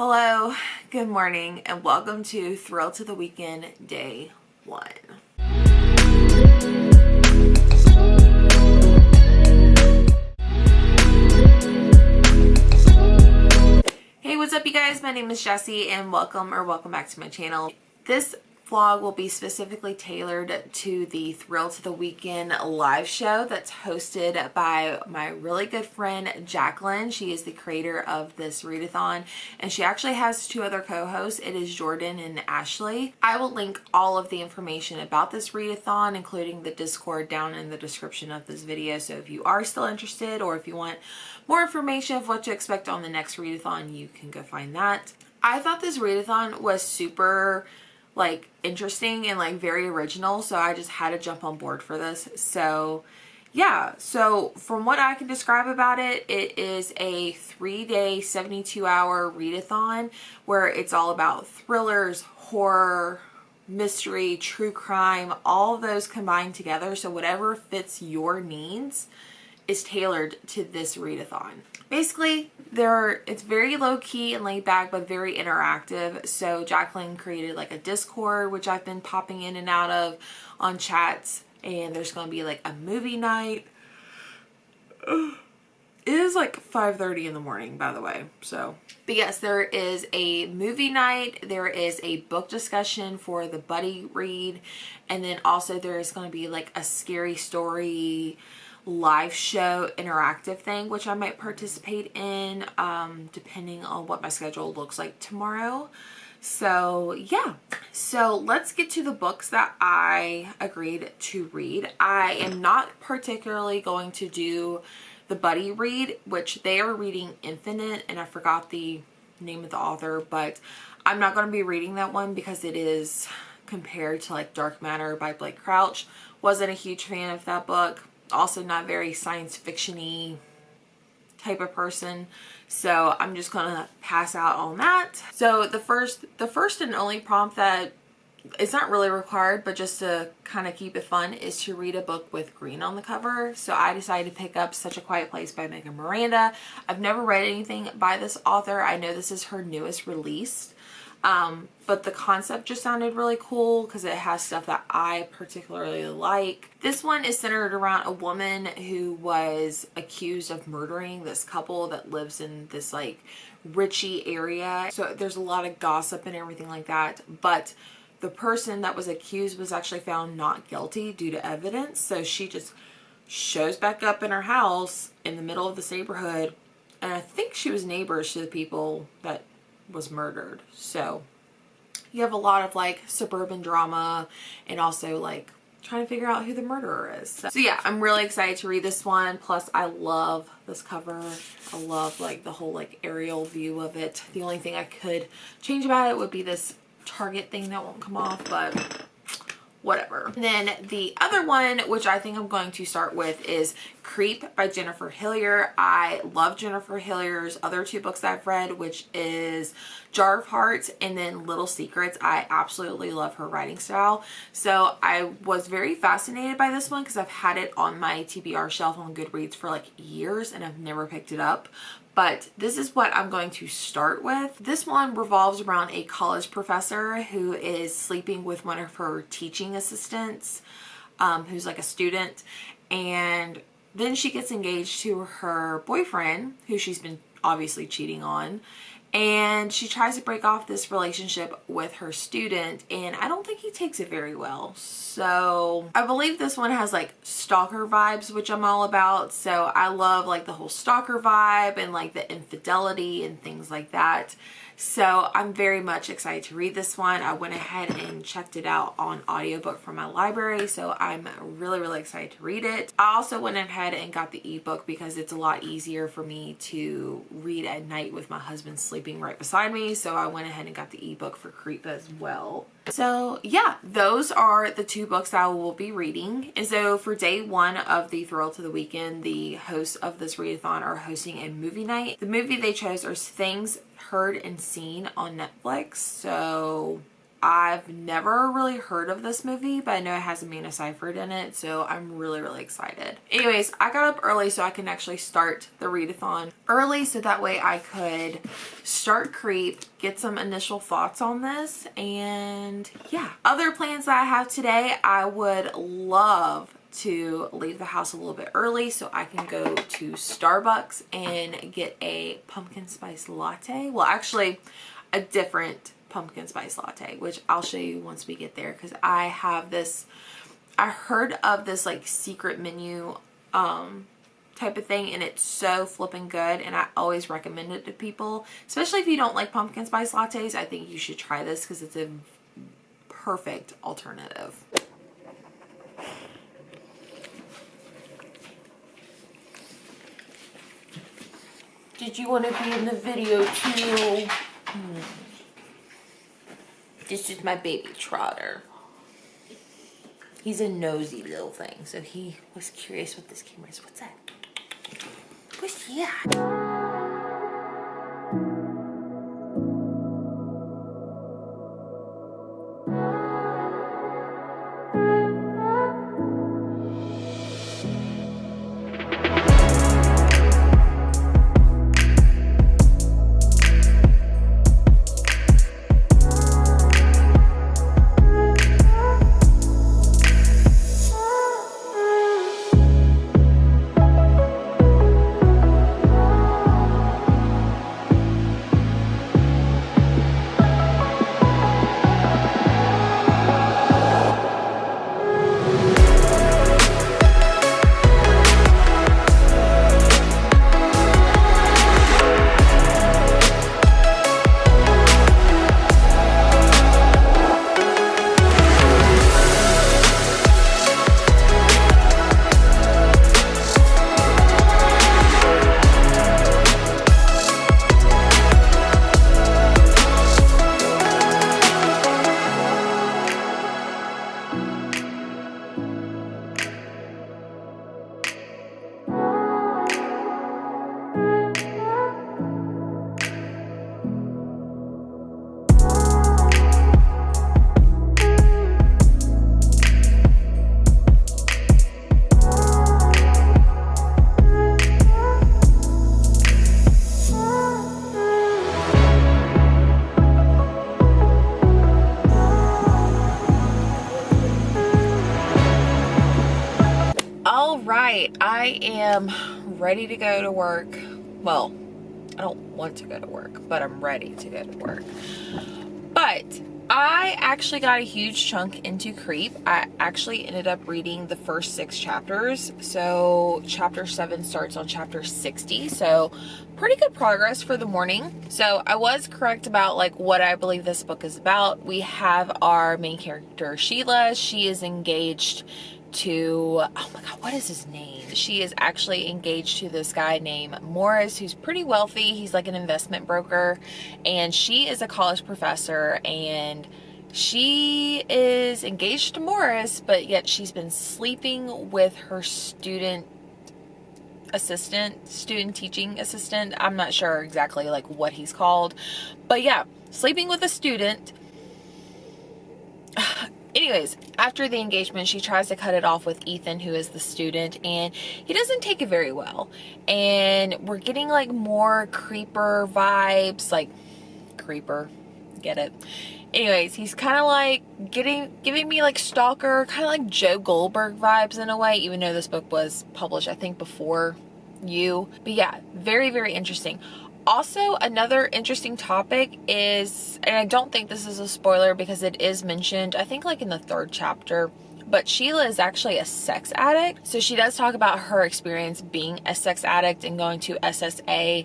Hello, good morning, and welcome to Thrill to the Weekend Day 1. Hey, what's up you guys? My name is Jessie and welcome back to my channel. This vlog will be specifically tailored to the Thrill to the Weekend live show that's hosted by my really good friend Jacqueline. She is the creator of this readathon and she actually has two other co-hosts. It is Jordan and Ashley. I will link all of the information about this readathon, including the Discord, down in the description of this video. So if you are still interested or if you want more information of what to expect on the next readathon, you can go find that. I thought this readathon was super interesting and very original, so I just had to jump on board for this. So yeah, so from what I can describe about it, it is a 3-day 72-hour readathon where it's all about thrillers, horror, mystery, true crime, all of those combined together. So whatever fits your needs is tailored to this readathon. Basically, it's very low-key and laid back, but very interactive. So Jacqueline created a Discord, which I've been popping in and out of on chats, and there's going to be a movie night. It is 5:30 in the morning, by the way. So, but yes, there is a movie night. There is a book discussion for the buddy read, and then also there is going to be a scary story live show interactive thing, which I might participate in depending on what my schedule looks like tomorrow. So yeah, so let's get to the books that I agreed to read. I am not particularly going to do the buddy read, which they are reading Infinite, and I forgot the name of the author, but I'm not going to be reading that one because it is compared to Dark Matter by Blake Crouch. Wasn't a huge fan of that book. Also not very science fiction-y type of person, so I'm just gonna pass out on that. So the first and only prompt that it's not really required, but just to kind of keep it fun, is to read a book with green on the cover. So I decided to pick up Such a Quiet Place by Megan Miranda. I've never read anything by this author. I know this is her newest release. But the concept just sounded really cool because it has stuff that I particularly like. This one is centered around a woman who was accused of murdering this couple that lives in this Richie area. So there's a lot of gossip and everything like that. But the person that was accused was actually found not guilty due to evidence. So she just shows back up in her house in the middle of this neighborhood. And I think she was neighbors to the people that was murdered. So you have a lot of suburban drama and also trying to figure out who the murderer is. So yeah, I'm really excited to read this one. Plus I love this cover. I love the whole aerial view of it. The only thing I could change about it would be this target thing that won't come off, but whatever. And then the other one, which I think I'm going to start with, is Creep by Jennifer Hillier. I love Jennifer Hillier's other two books I've read, which is Jar of Hearts and then Little Secrets. I absolutely love her writing style. So I was very fascinated by this one because I've had it on my TBR shelf on Goodreads for years and I've never picked it up. But this is what I'm going to start with. This one revolves around a college professor who is sleeping with one of her teaching assistants, who's a student. And then she gets engaged to her boyfriend, who she's been obviously cheating on. And she tries to break off this relationship with her student, and I don't think he takes it very well. So I believe this one has stalker vibes, which I'm all about. So I love the whole stalker vibe and the infidelity and things like that. So I'm very much excited to read this one. I went ahead and checked it out on audiobook from my library, so I'm really excited to read it. I also went ahead and got the ebook because it's a lot easier for me to read at night with my husband sleeping right beside me. So I went ahead and got the ebook for Creep as well. So yeah, those are the two books that I will be reading. And so for day one of the Thrill to the Weekend, the hosts of this readathon are hosting a movie night. The movie they chose are Things Heard and Seen on Netflix. So I've never really heard of this movie, but I know it has Amanda Seyfried in it, so I'm really, really excited. Anyways, I got up early so I can actually start the readathon early, so that way I could start Creep, get some initial thoughts on this, and yeah. Other plans that I have today, I would love to leave the house a little bit early so I can go to Starbucks and get a pumpkin spice latte. Well, actually, a different pumpkin spice latte, which I'll show you once we get there, because I have this, I heard of this like secret menu type of thing, and it's so flipping good, and I always recommend it to people, especially if you don't like pumpkin spice lattes. I think you should try this because it's a perfect alternative. Did you want to be in the video too? This is my baby Trotter. He's a nosy little thing, so he was curious what this camera is. What's that? What's that? I am ready to go to work. Well, I don't want to go to work, but I'm ready to go to work. But I actually got a huge chunk into Creep. I actually ended up reading the first 6 chapters. So chapter 7 starts on chapter 60. So pretty good progress for the morning. So I was correct about like what I believe this book is about. We have our main character, Sheila. She is engaged to, oh my god, what is his name? She is actually engaged to this guy named Morris, who's pretty wealthy. He's like an investment broker, and she is a college professor, and she is engaged to Morris, but yet she's been sleeping with her student teaching assistant. I'm not sure exactly like what he's called, but yeah, sleeping with a student. Anyways, after the engagement, she tries to cut it off with Ethan, who is the student, and he doesn't take it very well. And we're getting like more creeper vibes, like creeper, get it? Anyways, he's kind of like giving me like stalker, kind of like Joe Goldberg vibes in a way, even though this book was published, I think, before you. But yeah, very, very interesting. Also, another interesting topic is, and I don't think this is a spoiler because it is mentioned, I think like in the 3rd chapter, but Sheila is actually a sex addict. So she does talk about her experience being a sex addict and going to SAA,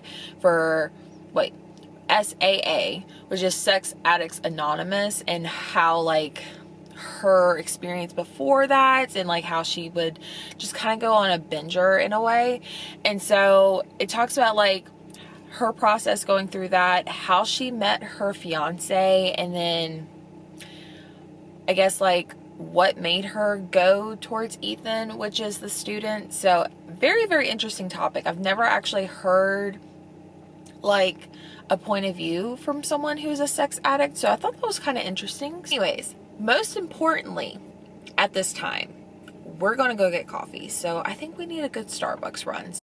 which is Sex Addicts Anonymous, and how like her experience before that, and like how she would just kind of go on a binger in a way. And so it talks about like her process going through that, how she met her fiance, and then I guess like what made her go towards Ethan, which is the student. So very, very interesting topic. I've never actually heard like a point of view from someone who's a sex addict. So I thought that was kind of interesting. Anyways, most importantly, at this time, we're gonna go get coffee. So I think we need a good Starbucks run.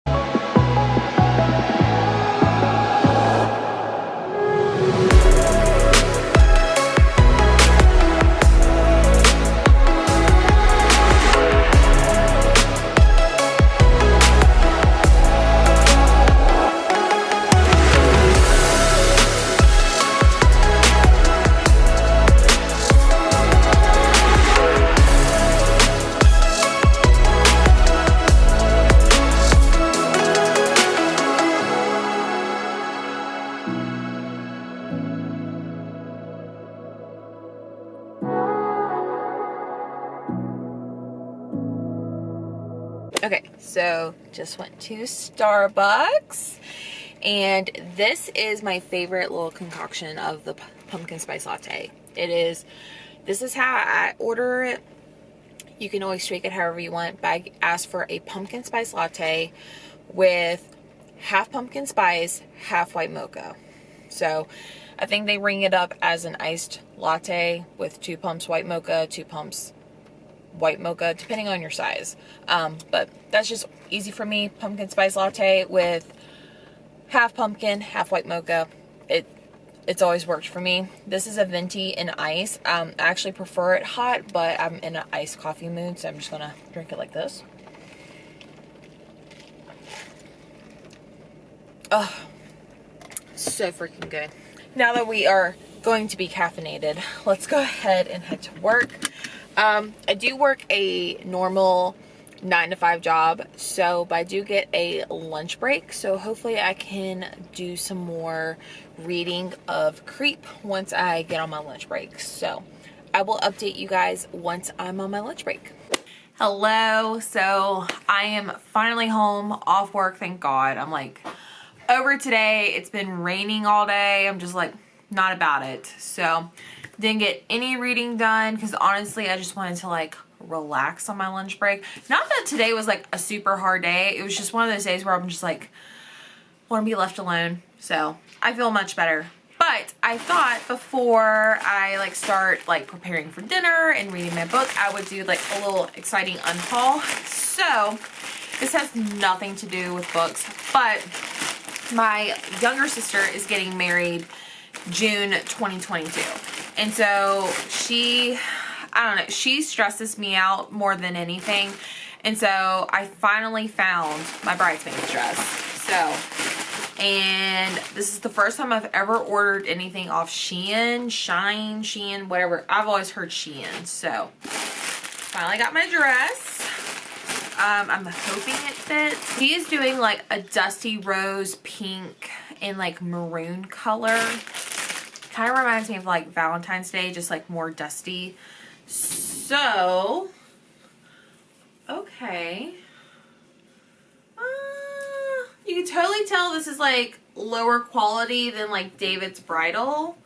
Okay, so just went to Starbucks, and this is my favorite little concoction of the pumpkin spice latte. This is how I order it. You can always tweak it however you want, but I asked for a pumpkin spice latte with half pumpkin spice, half white mocha. So I think they ring it up as an iced latte with 2 pumps white mocha, 2 pumps white mocha, depending on your size. But that's just easy for me. Pumpkin spice latte with half pumpkin, half white mocha. It's always worked for me. This is a venti in ice. I actually prefer it hot, but I'm in an iced coffee mood, so I'm just gonna drink it like this. Oh, so freaking good. Now that we are going to be caffeinated, let's go ahead and head to work. I do work a normal 9-to-5 job, but I do get a lunch break, so hopefully I can do some more reading of Creep once I get on my lunch break. So I will update you guys once I'm on my lunch break. Hello, so I am finally home off work, thank God. I'm like over today. It's been raining all day. I'm just like not about it. So didn't get any reading done because honestly I just wanted to like relax on my lunch break. Not that today was like a super hard day. It was just one of those days where I'm just like want to be left alone. So I feel much better. But I thought before I like start like preparing for dinner and reading my book, I would do like a little exciting unhaul. So this has nothing to do with books, but my younger sister is getting married June 2022. And so I don't know, she stresses me out more than anything. And so I finally found my Bridesmaids Dress. So, and this is the first time I've ever ordered anything off Shein, whatever. I've always heard Shein. So, finally got my dress. I'm hoping it fits. He is doing like a dusty rose pink and like maroon color. Kind of reminds me of like Valentine's Day, just like more dusty. So, okay. You can totally tell this is like lower quality than like David's Bridal.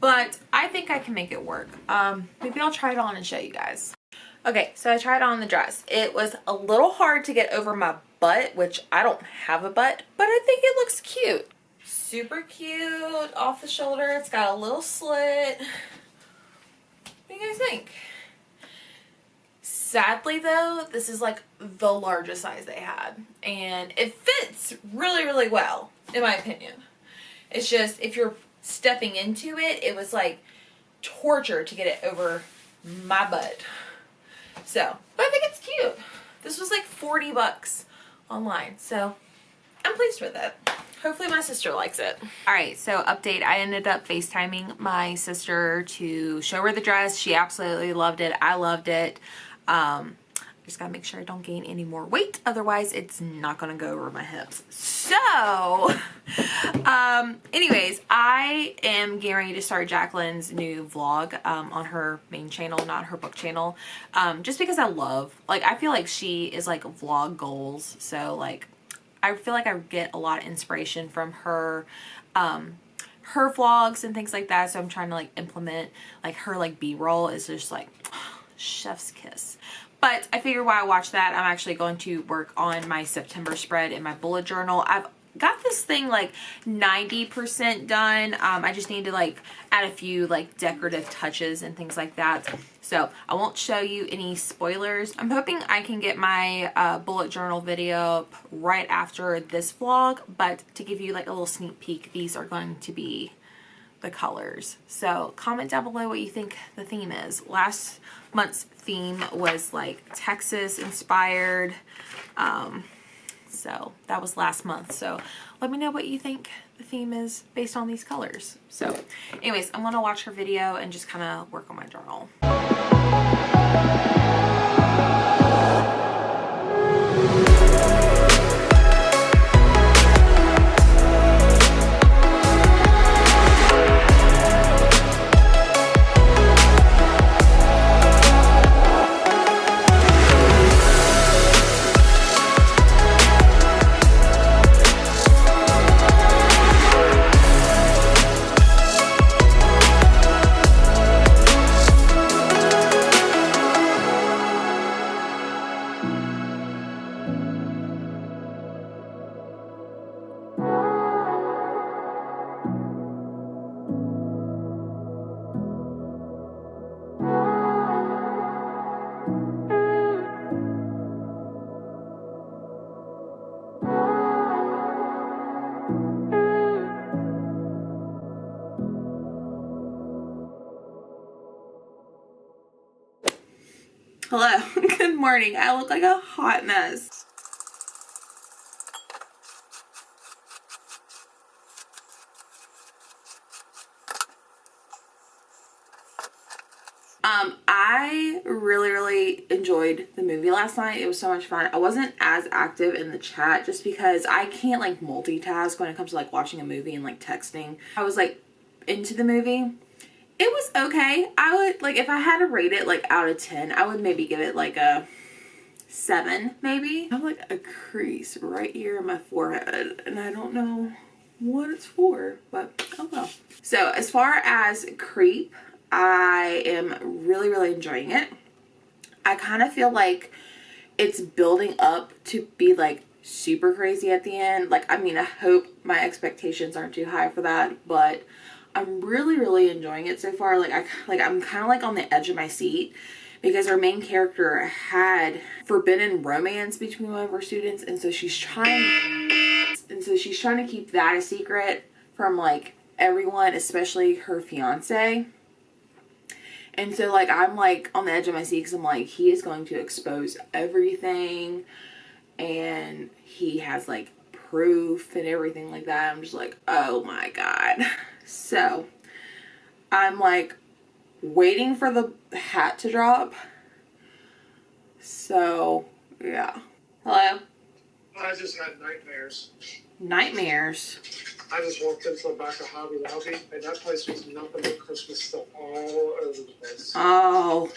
But I think I can make it work. Maybe I'll try it on and show you guys. Okay, so I tried on the dress. It was a little hard to get over my butt, which I don't have a butt, but I think it looks cute. Super cute, off the shoulder. It's got a little slit. What do you guys think? Sadly though, this is like the largest size they had. And it fits really, really well, in my opinion. It's just, if you're stepping into it, it was like torture to get it over my butt. So, but I think it's cute. This was like 40 bucks online. So, I'm pleased with it. Hopefully my sister likes it. Alright, so update. I ended up FaceTiming my sister to show her the dress. She absolutely loved it. I loved it. Just gotta make sure I don't gain any more weight. Otherwise, it's not gonna go over my hips. So, anyways, I am getting ready to start Jacqueline's new vlog on her main channel, not her book channel. Just because I feel like she is like vlog goals. So, like, I feel like I get a lot of inspiration from her her vlogs and things like that. So I'm trying to like implement like her like B-roll is just like chef's kiss. But I figured while I watch that, I'm actually going to work on my September spread in my bullet journal. I've got this thing like 90% done. I just need to like add a few like decorative touches and things like that. So I won't show you any spoilers. I'm hoping I can get my bullet journal video up right after this vlog, but to give you like a little sneak peek, these are going to be the colors. So comment down below what you think the theme is. Last month's theme was like Texas inspired. So that was last month. So let me know what you think the theme is based on these colors. So anyways, I'm gonna watch her video and just kind of work on my journal. Hello, good morning. I look like a hot mess. I really enjoyed the movie last night. It was so much fun. I wasn't as active in the chat just because I can't like multitask when it comes to like watching a movie and like texting. I was like into the movie. It was okay. I would, like, if I had to rate it, like, out of 10, I would maybe give it, like, a 7, maybe. I have, like, a crease right here in my forehead, and I don't know what it's for, but oh well. So, as far as Creep, I am really enjoying it. I kind of feel like it's building up to be, like, super crazy at the end. Like, I mean, I hope my expectations aren't too high for that, but I'm really enjoying it so far. I'm kind of like on the edge of my seat because our main character had forbidden romance between one of her students, and so she's trying to keep that a secret from like everyone, especially her fiance. And so like I'm like on the edge of my seat because I'm like, he is going to expose everything, and he has like proof and everything like that. I'm just like, oh my god. So I'm like waiting for the hat to drop. So yeah. Hello? I just had nightmares. Nightmares? I just walked into the back of Hobby Lobby, and that place was nothing but Christmas stuff all over the place. Oh,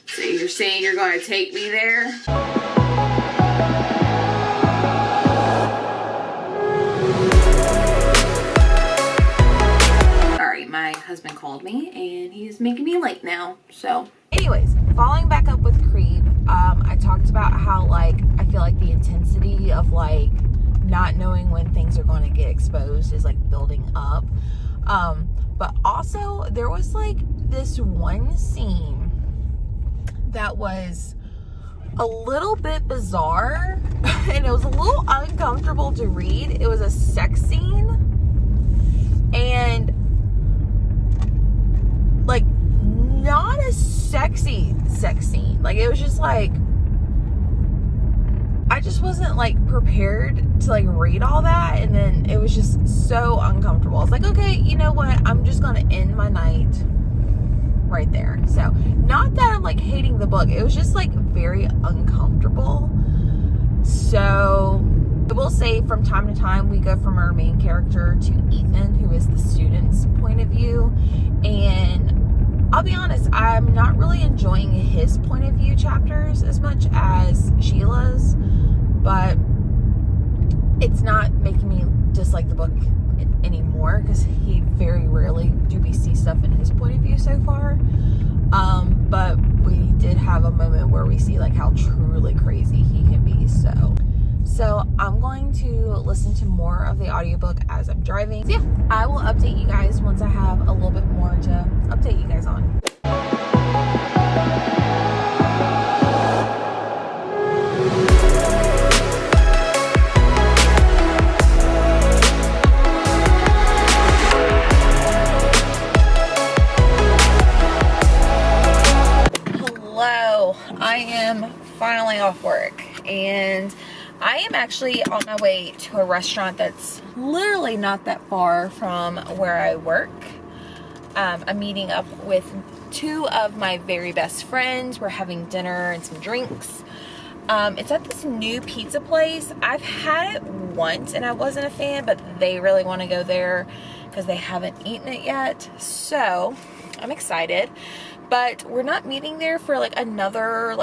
so you're saying you're going to take me there? Sorry, my husband called me, and he's making me late now, so. Anyways, following back up with Creep, I talked about how, like, I feel like the intensity of, like, not knowing when things are going to get exposed is like building up, but also there was like this one scene that was a little bit bizarre and it was a little uncomfortable to read. It was a sex scene, and like not a sexy sex scene. Like it was just like, I just wasn't like prepared to like read all that, and then it was just so uncomfortable. I was like, okay, you know what, I'm just gonna end my night right there. So not that I'm like hating the book, it was just like very uncomfortable. So I will say from time to time we go from our main character to Ethan, who is the student's point of view, and I'll be honest, I'm not really enjoying his point of view chapters as much as Sheila's, but it's not making me dislike the book anymore because he very rarely do we see stuff in his point of view so far. But we did have a moment where we see like how truly crazy he can be. So So I'm going to listen to more of the audiobook as I'm driving. So yeah, I will update you guys once I have a little bit more to update you guys on. Hello, I am finally off work and I am actually on my way to a restaurant that's literally not that far from where I work. I'm meeting up with two of my very best friends. We're having dinner and some drinks. It's at this new pizza place. I've had it once and I wasn't a fan, but they really want to go there because they haven't eaten it yet. So I'm excited. But we're not meeting there for like another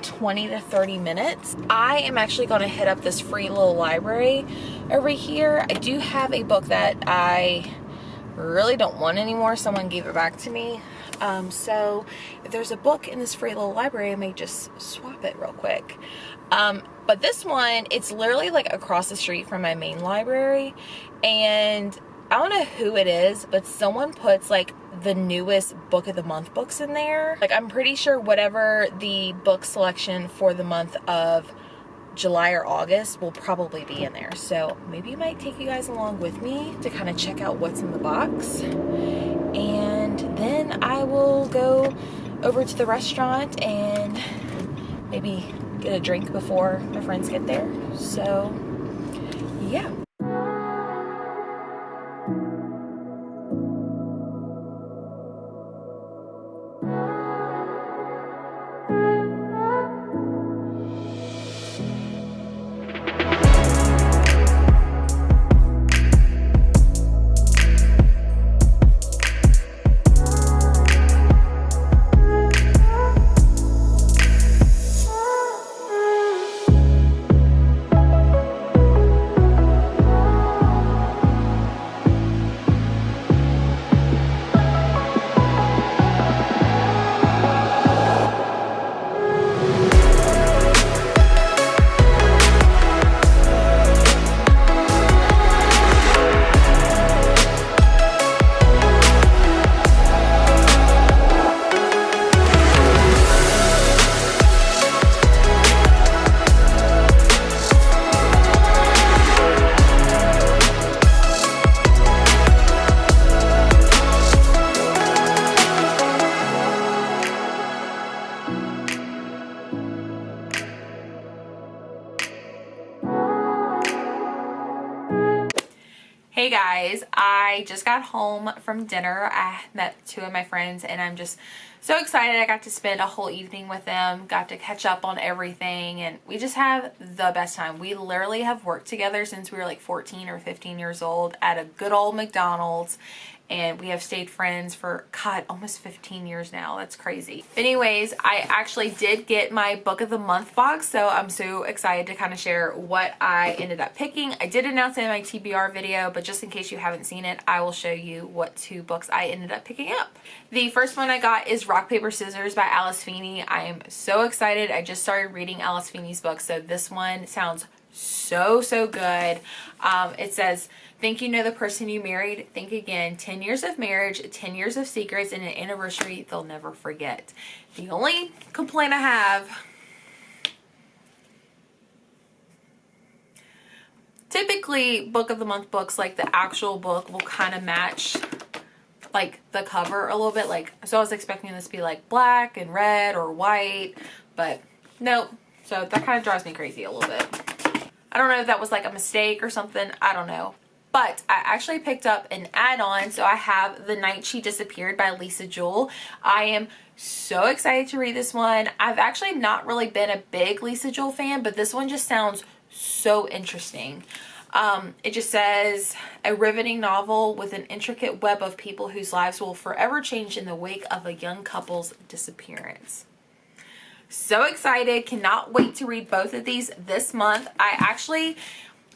20 to 30 minutes. I am actually going to hit up this free little library over here. I do have a book that I really don't want anymore. Someone gave it back to me. So if there's a book in this free little library, I may just swap it real quick. But this one, it's literally like across the street from my main library. And I don't know who it is, but someone puts like the newest book of the month books in there. Like I'm pretty sure whatever the book selection for the month of July or August will probably be in there. So maybe I might take you guys along with me to kind of check out what's in the box. And then I will go over to the restaurant and maybe get a drink before my friends get there. So yeah. Hey guys, I just got home from dinner. I met two of my friends and I'm just so excited. I got to spend a whole evening with them, got to catch up on everything, and we just have the best time. We literally have worked together since we were like 14 or 15 years old at a good old McDonald's, and we have stayed friends for, God, almost 15 years now. That's crazy. Anyways, I actually did get my book of the month box, so I'm so excited to kind of share what I ended up picking. I did announce it in my TBR video, but just in case you haven't seen it, I will show you what two books I ended up picking up. The first one I got is Rock, Paper, Scissors by Alice Feeney. I am so excited. I just started reading Alice Feeney's book, so this one sounds so good. It says, think you know the person you married? Think again. 10 years of marriage, 10 years of secrets, and an anniversary they'll never forget. The only complaint I have, typically book of the month books, like the actual book will kind of match like the cover a little bit. Like, so I was expecting this to be like black and red or white, but nope. So that kind of drives me crazy a little bit. I don't know if that was like a mistake or something. I don't know. But I actually picked up an add-on. So I have The Night She Disappeared by Lisa Jewell. I am so excited to read this one. I've actually not really been a big Lisa Jewell fan, but this one just sounds so interesting. It just says, a riveting novel with an intricate web of people whose lives will forever change in the wake of a young couple's disappearance. So excited. Cannot wait to read both of these this month. I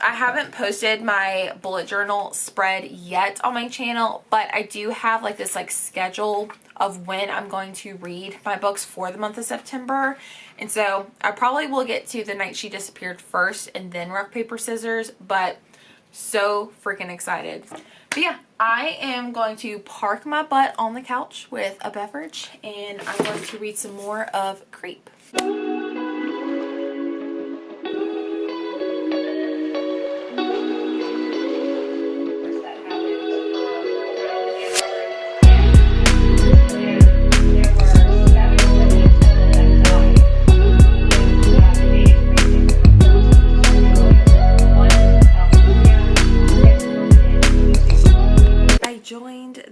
I haven't posted my bullet journal spread yet on my channel, but I do have like this like schedule of when I'm going to read my books for the month of September. And so I probably will get to The Night She Disappeared first and then Rock, Paper, Scissors, but so freaking excited. But yeah, I am going to park my butt on the couch with a beverage and I'm going to read some more of Creep.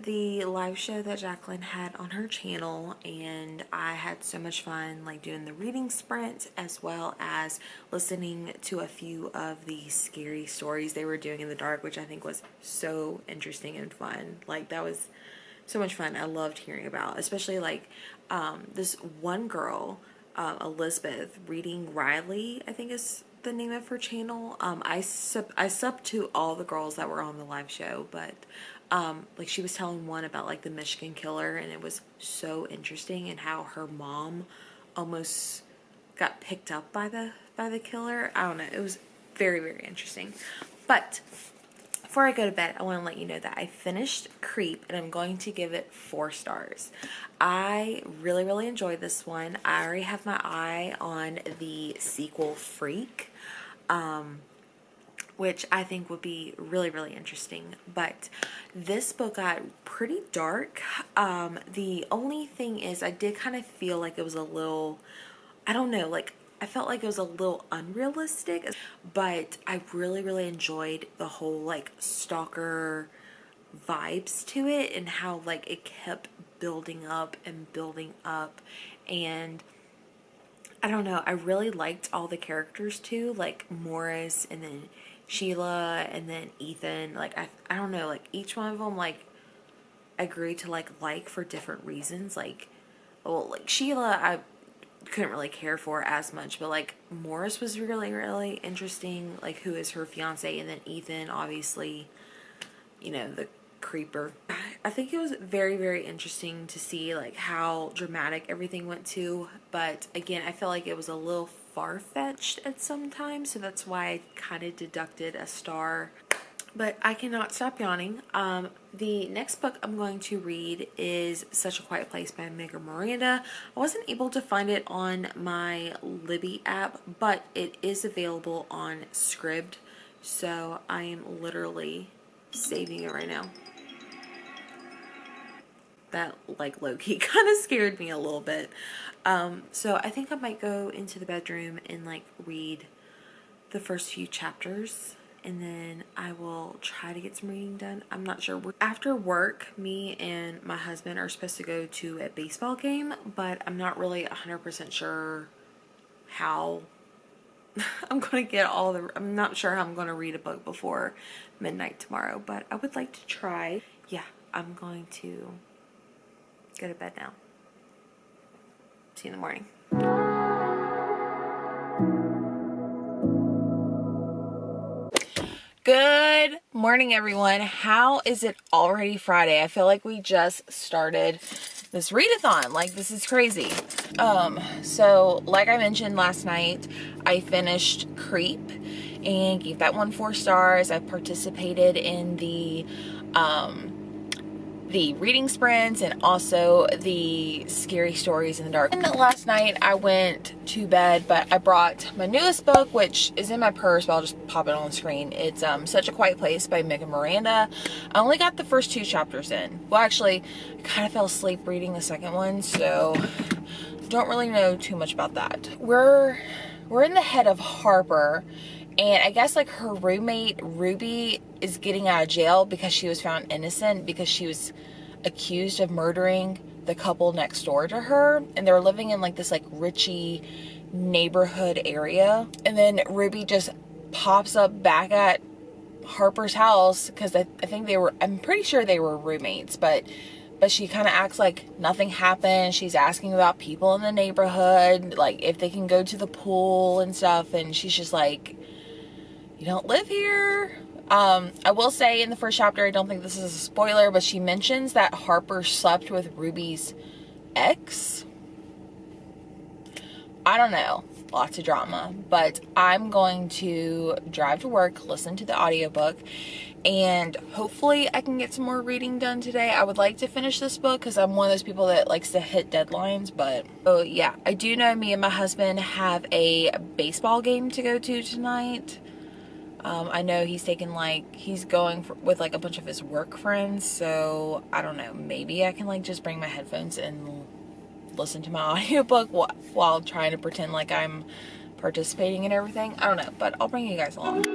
The live show that Jacqueline had on her channel, and I had so much fun like doing the reading sprint as well as listening to a few of the scary stories they were doing in the dark, which I think was so interesting and fun. Like that was so much fun. I loved hearing about, especially like this one girl, Elizabeth, reading Riley, I think is the name of her channel. I subbed to all the girls that were on the live show, but like she was telling one about like the Michigan killer, and it was so interesting, and how her mom almost got picked up by the killer. I don't know, it was very, very interesting. But before I go to bed, I want to let you know that I finished Creep and I'm going to give it 4 stars. I really, really enjoyed this one. I already have my eye on the sequel, Freak, which I think would be really, really interesting. But this book got pretty dark. The only thing is I did kind of feel like it was a little, I don't know, like I felt like it was a little unrealistic, but I really, really enjoyed the whole like stalker vibes to it, and how like it kept building up and building up. And I don't know, I really liked all the characters too, like Morris and then Sheila and then Ethan. Like I don't know, like each one of them like I grew to like for different reasons. Like, well, like Sheila I couldn't really care for as much, but like Morris was really, really interesting, like who is her fiance, and then Ethan, obviously, you know, the creeper. I think it was very, very interesting to see like how dramatic everything went to, but again I feel like it was a little far-fetched at some times, so that's why I kind of deducted a star. But I cannot stop yawning. The next book I'm going to read is Such a Quiet Place by Megan Miranda. I wasn't able to find it on my Libby app, but it is available on Scribd, so I am literally saving it right now. That like low-key kind of scared me a little bit. So I think I might go into the bedroom and like read the first few chapters, and then I will try to get some reading done. I'm not sure. After work, me and my husband are supposed to go to a baseball game, but I'm not really 100% sure how I'm going to get all the... I'm not sure how I'm going to read a book before midnight tomorrow, but I would like to try. Yeah, I'm going to go to bed now. See you in the morning. Good morning, everyone. How is it already Friday? I feel like we just started this readathon. Like, this is crazy. So like I mentioned last night, I finished Creep and gave that one 4 stars. I participated in the reading sprints and also the scary stories in the dark. And last night I went to bed, but I brought my newest book, which is in my purse, but I'll just pop it on the screen. It's Such a Quiet Place by Megan Miranda. I only got the first 2 chapters in. Well, actually, I kind of fell asleep reading the second one, so don't really know too much about that. We're in the head of Harper, and I guess like her roommate Ruby is getting out of jail because she was found innocent because she was accused of murdering the couple next door to her, and they were living in like this like richy neighborhood area. And then Ruby just pops up back at Harper's house because I think I'm pretty sure they were roommates, but she kind of acts like nothing happened. She's asking about people in the neighborhood, like if they can go to the pool and stuff, and she's just like, you don't live here. I will say in the first chapter, I don't think this is a spoiler, but she mentions that Harper slept with Ruby's ex. I don't know, lots of drama, but I'm going to drive to work, listen to the audiobook, and hopefully I can get some more reading done today. I would like to finish this book because I'm one of those people that likes to hit deadlines, but oh yeah, I do know me and my husband have a baseball game to go to tonight. I know he's taking he's going with like a bunch of his work friends, so I don't know, maybe I can like just bring my headphones and listen to my audiobook while trying to pretend like I'm participating in everything. I don't know, but I'll bring you guys along.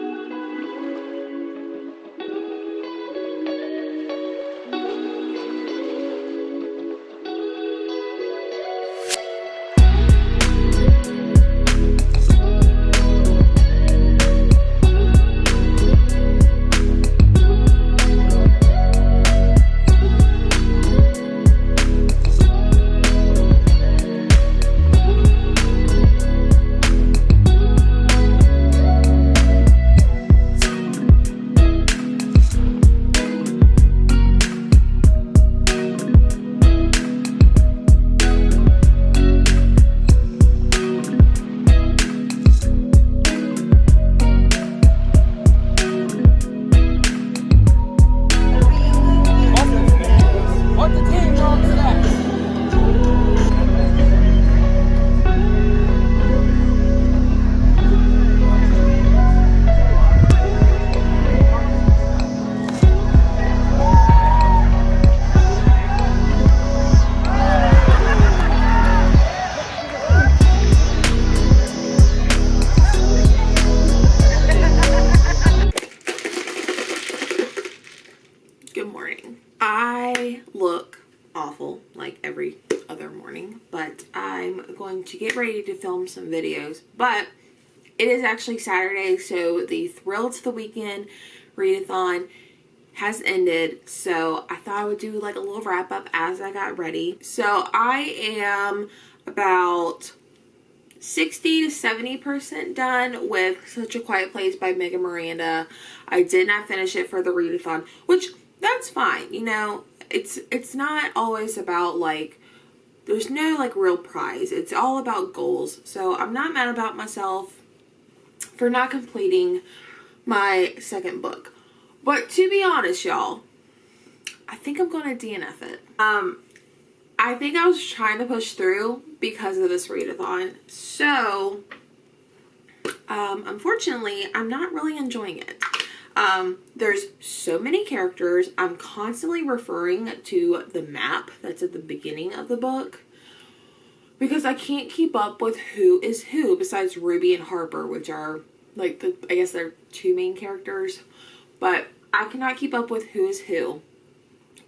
Good morning. I look awful like every other morning, but I'm going to get ready to film some videos. But it is actually Saturday, so the Thrill to the Weekend Readathon has ended. So I thought I would do like a little wrap up as I got ready. So I am about 60 to 70% done with Such a Quiet Place by Megan Miranda. I did not finish it for the readathon, which that's fine. You know, it's not always about like, there's no like real prize. It's all about goals. So I'm not mad about myself for not completing my second book. But to be honest, y'all, I think I'm going to DNF it. I think I was trying to push through because of this readathon. So, unfortunately, I'm not really enjoying it. There's so many characters. I'm constantly referring to the map that's at the beginning of the book because I can't keep up with who is who besides Ruby and Harper, which are like I guess they're two main characters, but I cannot keep up with who is who.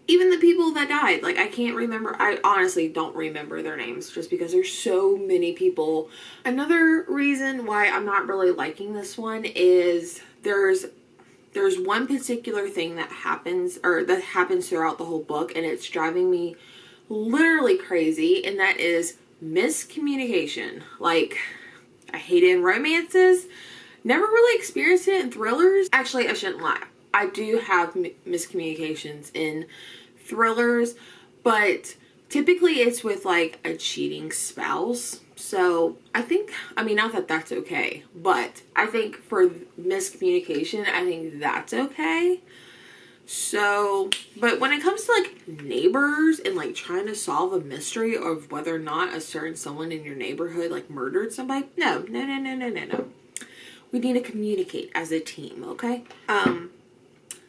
Even the people that died, like I can't remember. I honestly don't remember their names just because there's so many people. Another reason why I'm not really liking this one is there's one particular thing that happens throughout the whole book, and it's driving me literally crazy, and that is miscommunication. Like, I hate it in romances, never really experienced it in thrillers. Actually, I shouldn't lie, I do have miscommunications in thrillers, but typically it's with like a cheating spouse. So I think, I mean, not that that's okay, but I think for miscommunication, I think that's okay. So, but when it comes to like neighbors and like trying to solve a mystery of whether or not a certain someone in your neighborhood like murdered somebody, no. We need to communicate as a team, okay?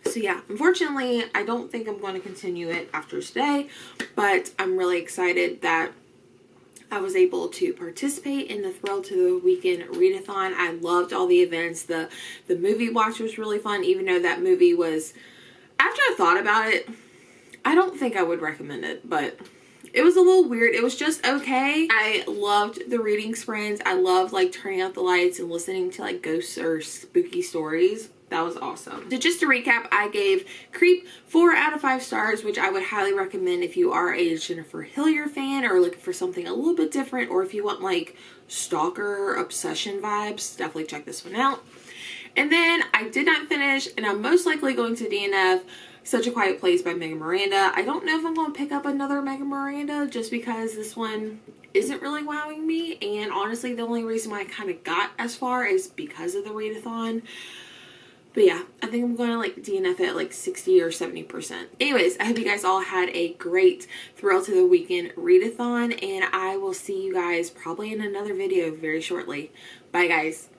So yeah, unfortunately, I don't think I'm going to continue it after today, but I'm really excited that I was able to participate in the Thrill to the Weekend Readathon. I loved all the events. The movie watch was really fun, even though that movie was, after I thought about it, I don't think I would recommend it, but it was a little weird. It was just okay. I loved the reading sprints. I loved like turning out the lights and listening to like ghosts or spooky stories. That was awesome. So just to recap, I gave Creep 4 out of 5 stars, which I would highly recommend if you are a Jennifer Hillier fan or looking for something a little bit different, or if you want like stalker obsession vibes, definitely check this one out. And then I did not finish, and I'm most likely going to DNF Such a Quiet Place by Megan Miranda. I don't know if I'm going to pick up another Megan Miranda just because this one isn't really wowing me. And honestly, the only reason why I kind of got as far is because of the readathon. But yeah, I think I'm going to like DNF it at like 60 or 70%. Anyways, I hope you guys all had a great Thrill to the Weekend readathon, and I will see you guys probably in another video very shortly. Bye guys.